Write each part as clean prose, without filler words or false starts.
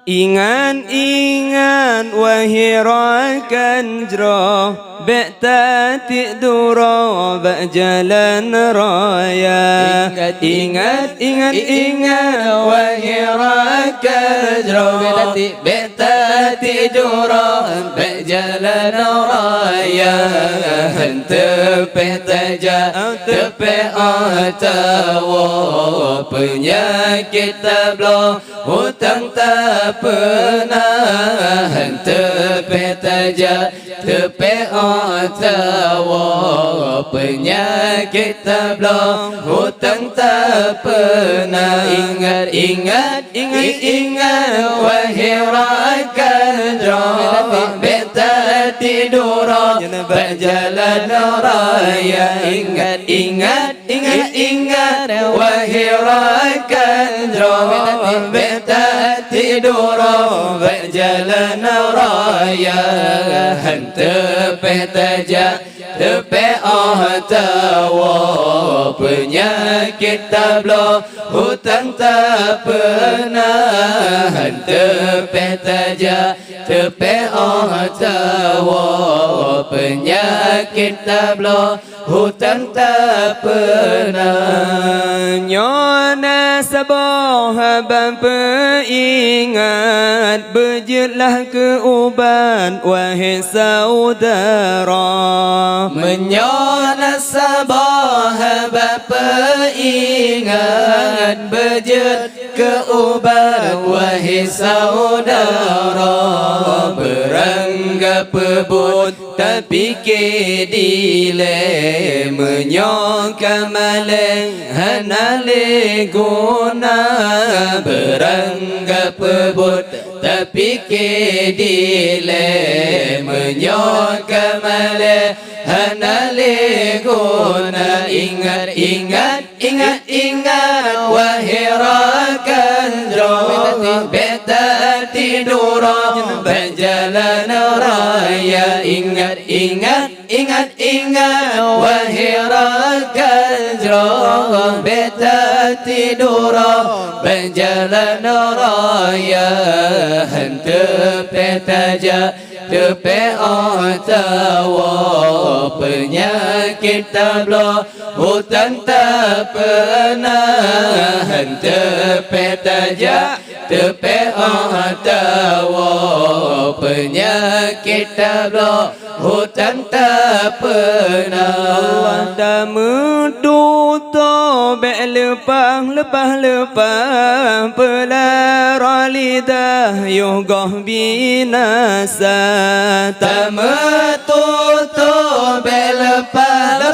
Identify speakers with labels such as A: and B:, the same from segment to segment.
A: Ingat-ingat wahai rakan jero, Be'tati duro berjalan raya. Ingat-ingat wahai rakan jero, Be'tati duro berjalan raya. Tepeh taja tepeh atawa, penyakit tablo hutang tak pernah. Tepeh taja tepeh atawa, penyakit tablo hutang tak pernah. Ingat wahai rakan jero, Be'tati duro berjalan raya. Ingat wahai rakan jero, Be'tati duro berjalan raya. Tepeh taja tepeh atawa, penyakit tablo hutang tak pernah. Tepeh taja tepeh atawa, penyakit tablo hutang tak pernah. Nyona sabah bapa ingat, berjelah ke uban wahai saudara. Menyona sabah bapa ingat, berjet ke uban wahai saudara. Beranggap pebut tapi kedile, menyokam maleng hanale guna. Beranggap pebut tapi kedile, menyokam maleng hanale guna. Ingat wahai rakan jero, Be'tati duro berjalan raya. Ingat wahai rakan jero, Be'tati duro berjalan raya. Tepeh taja tepeh atawa, penyakit tablo hutang tak pernah. Tepeh taja tepeh atawa, penyakit tablo hutang tak pernah. Damu duto be lepah pelara lidah yogoh binasa. Tamu duto be lepah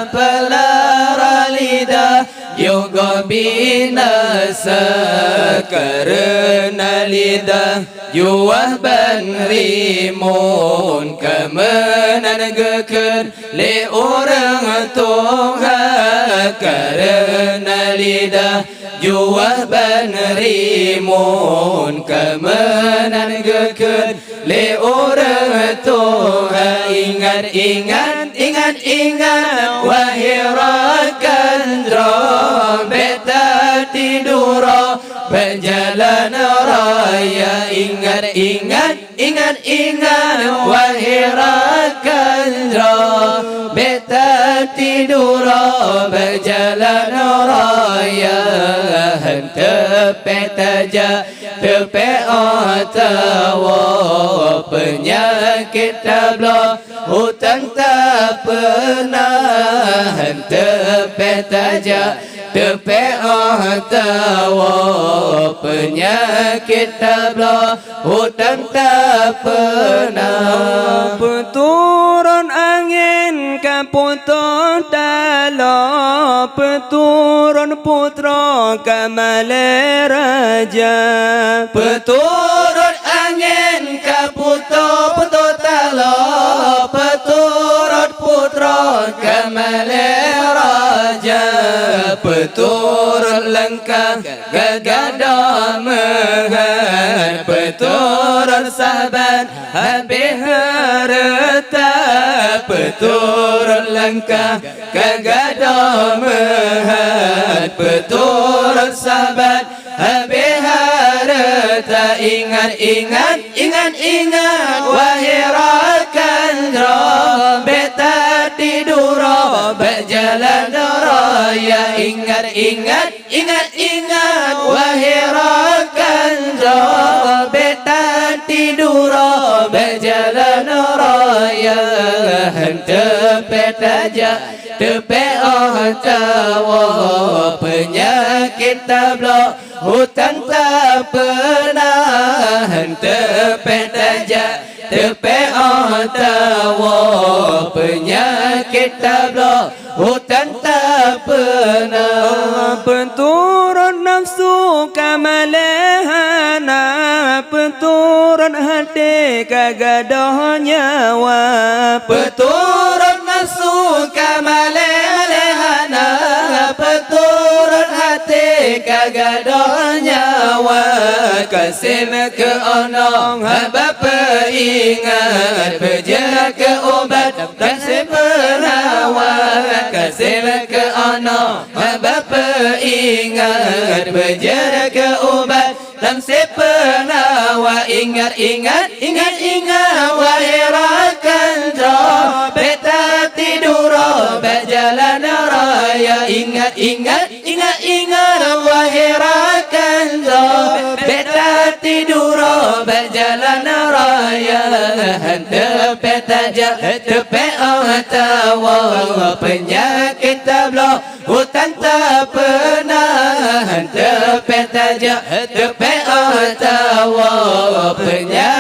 A: pelara lidah yogoh binasa. Karena lidah juah ban rimun, kemenan geken le orang tua. Karena lidah juah ban rimun, kemenan geken le orang tua. Ingat wahai rakan jero, Be'tati duro berjalan raya. Ingat wahai rakan jero, Be'tati duro berjalan raya. Tepeh taja tepeh atawa, penyakit tablo hutang tak pernah. Tepeh taja tepeh atawa, penyakit tablo hutang tak pernah. Peturun angin kaputo dalo, peturun putra kamale raja. Peturun angin kaputo dalo, peturun putra kamale raja. Peturun lengkap gagada mehan, peturun sahabat habis harta. Peturun lengkap gagada mehan, peturun sahabat habis harta. beta ingat-ingat, ingat-ingat wahai rakandra, beta tidur berjalan raya. Ingat-ingat, ingat-ingat wahai rakandra, beta tidur berjalan raya. Tepet aja, tepet tawa, penyakit tablo hutan tak pernah. Tepet aja, tepet tawa, penyakit tablo hutan tak pernah. Penturun nafsu kamalehana, penturun hati kagadah nyawa. Penturun nafsu kamalehana, penturun hati kagadah nyawa. Kasih ke onong bapa ingat, berjaga ke obat dan seperawat. Kasih ke onong bapa ingat, berjaga ke obat dan seperawat. Ingat-ingat, ingat-ingat wahai rakandra, beta tidur berjalan raya. Ingat-ingat, ingat-ingat wahai rakandra, beta tidur berjalan raya. Tepet aja, tepet tawa, penyakit tablo hutan tak pernah. Tepet aja, tepet tawa, penyakit